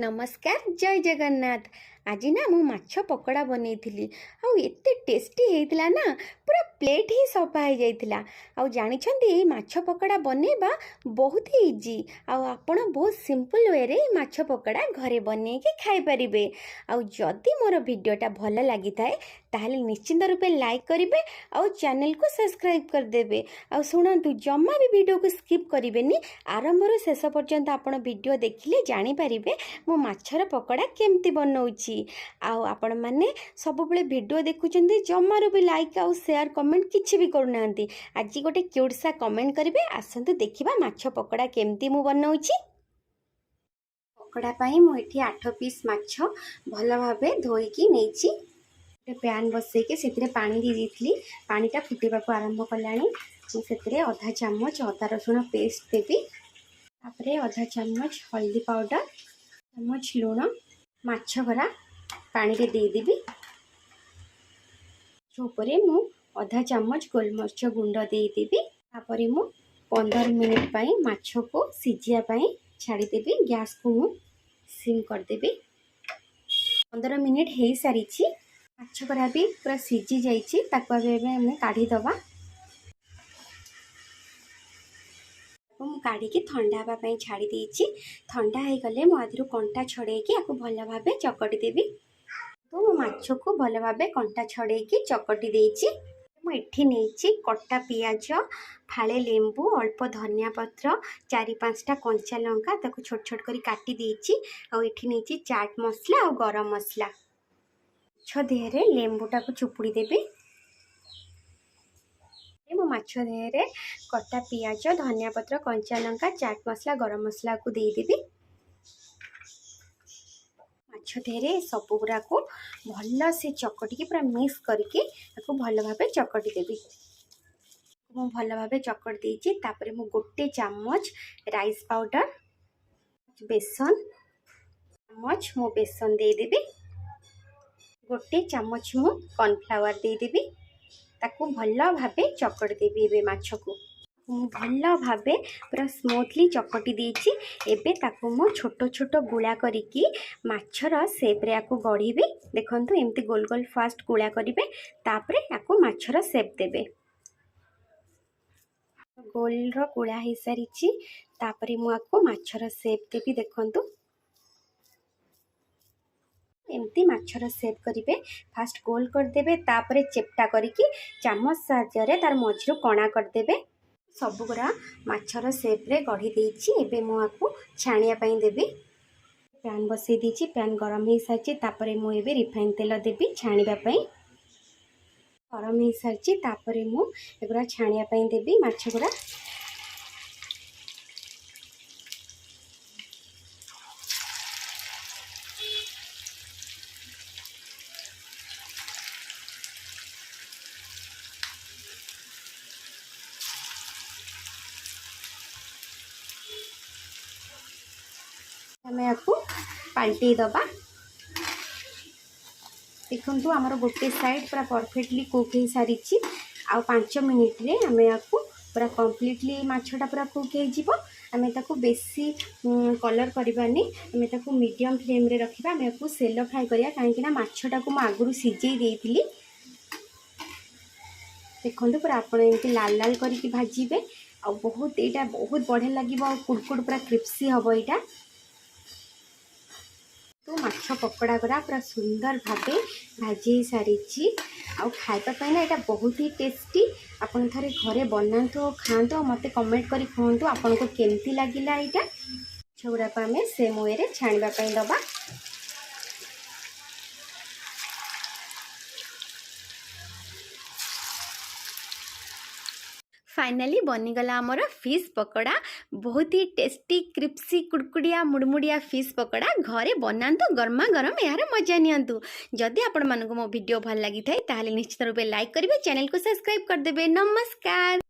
नमस्कार जय जगन्नाथ। आज ना मु माछ पकोड़ा बनई आउ एते टेस्टी होता ना पूरा प्लेट ही सफा हो जाता। आउ जानी माछ पकोड़ा बनैबा बहुत ही इजी आपण बहुत सिंपल वे रे माछ पकोड़ा घरे बन के खाई पारिबे। आउ जदि मोर वीडियोटा भल लगी थाए ताहले निश्चिंत रूपे लाइक करेंगे आउ चैनल को सब्सक्राइब करदेवे। आउ शुणु जमा भी वीडियो को स्किप करेंगे आरंभ शेष पर्यंत आपण वीडियो देखिले जानी पारिबे मो माछर पकोड़ा केमती बनाऊँगी। आपण मैंने सब वीडियो देखुं जमार भी लाइक आउ शेयर कमेंट किसी भी करूना। आज गोटे क्यूट सा कमेंट करेंगे। आसतु देखा माछ पकोड़ा केमती मु बनाऊँगी। पकोड़ा पाई मुझे 8 पीस माछ भल भाव धोईकी नहीं पैन बसैके से पानी दे दी। पानीटा फुटवा को आरंभ कलानी। मुझे आधा चामच अदा रसुण पेस्ट देवी। तापरे आधा चामच हल्दी पाउडर चामच लुण माछ भरा पानी रे दे देवी। ऊपर मु आधा चामच गोलमरीच गुंड दे देवी। तापरे मु 15 मिनिट पाई माछ को सिझिया पाई छाड़ीदेवी। गैस को मु सिम करदेवी। 15 मिनिट हो सारी माछ भरा भी पूरा सिझी जाइए। काढ़ी दबा काढ़ी ठंडा हाँपाई छाड़ी देछि। ठंडा हो गले मुझे कंटा छड़ेकी आपको भल भाव चकटी देवी। तो मो माछ को भल भाव कंटा छड़ेकी चकटी देछि। मुझे नहीं कटा पियाज फाड़े लेंबू अल्प धनिया पत्र 4-5टा कंचा लंका ताको छोट छोट करी काटी देछि। आउ एठी नहीं चाट मसला और गरम मसला माछ देहरे लेंबूटा को चुपुड़ी देवी। मो माछ देहरे कटा पियाज धनिया पत्र कंचा लंका चाट मसला गरम मसला को देदेवी। माछ देहरे सब गुड़ा को भल से चकटिकी पूरा मिक्स करके भल भाव चकटी देवी। मु भल भाव चकट देछि। तापरे मु गोटे चामच राइस पाउडर बेसन चामच मु बेसन दे देवी। गोटे चामच मु कॉर्नफ्लावर दे देवी। ताकू भल भाव चकट देवी। एबे माछ को भल भाव पूरा स्मूथली चकटी देछि। एबे ताकू मो छोट छोट गुला करिकी माछर शेप रे आकू गढ़ीबी। देखंतु एमती गोल गोल फास्ट गुला करिवे। तापरे आकू माछर शेप देबे। गोल रो गुला हे सारिछि। तापरे मु आकू माछर शेप देबी। देखंतु एमती माछर शेप करेंगे। फास्ट गोल करदे तापरे चेप्टा करके चामच साहाय्य तार मझिरु कणा करदे। सबुगुड़ा माछर शेप रे गढ़ी देछि। एबे मु आकू छाणिया पई देबी। पैन बसई दीची। पैन गरम हो सारी। तापरे मु एबे रिफाइन तेल देबी छाणिबा पई। गरम हो सारी। तापरे मु एगुड़ा छाणिया पई देबी माछ गुड़ा। आपको पलटई दबा। देखु आमर गोटे साइड पूरा परफेक्टली कुक हो सारी। आ 5 मिनिट रे आमे आपको पूरा कंप्लीटली माछटा पूरा कुक हो। आमे ताको बेसी कलर करबानी। आमे ताको मीडियम फ्लेम रे रखिबा। आमे आपको सेलो फ्राई करिया काहेकि ना माछटा को मु आगुरु सिझेई देइतिली। देखंतु पूरा आपण एमती लाल लाल करके भाजीबे। आ बहुत एटा बहुत बढ़िया लागिबो। आ कुडकुड पूरा क्रिस्पी हबो एटा। तो माछ पकोड़ा गुड़ा पूरा सुंदर भावे भाजी सारी। खाइबा ना यहाँ बहुत ही टेस्टी। आपन थरे घरे बनातु खातु मत कमेंट करी कहतु आपन को केमती लगिला। यहाँ छुड़ा को आम सेम वे रे छाणिबा पई दबा। फाइनली बनीगला आमर फिश पकोड़ा। बहुत ही टेस्टी क्रिप्सी कुड़कुड़िया मुड़मुड़िया फिश पकोड़ा घरे बनातु गरमा गरम यार मजा नियंतु। जदि आपण मानक मो वीडियो भल लगी थाए ताहले निश्चित रूपे लाइक करिवे चैनल को सब्सक्राइब करदेबे। नमस्कार।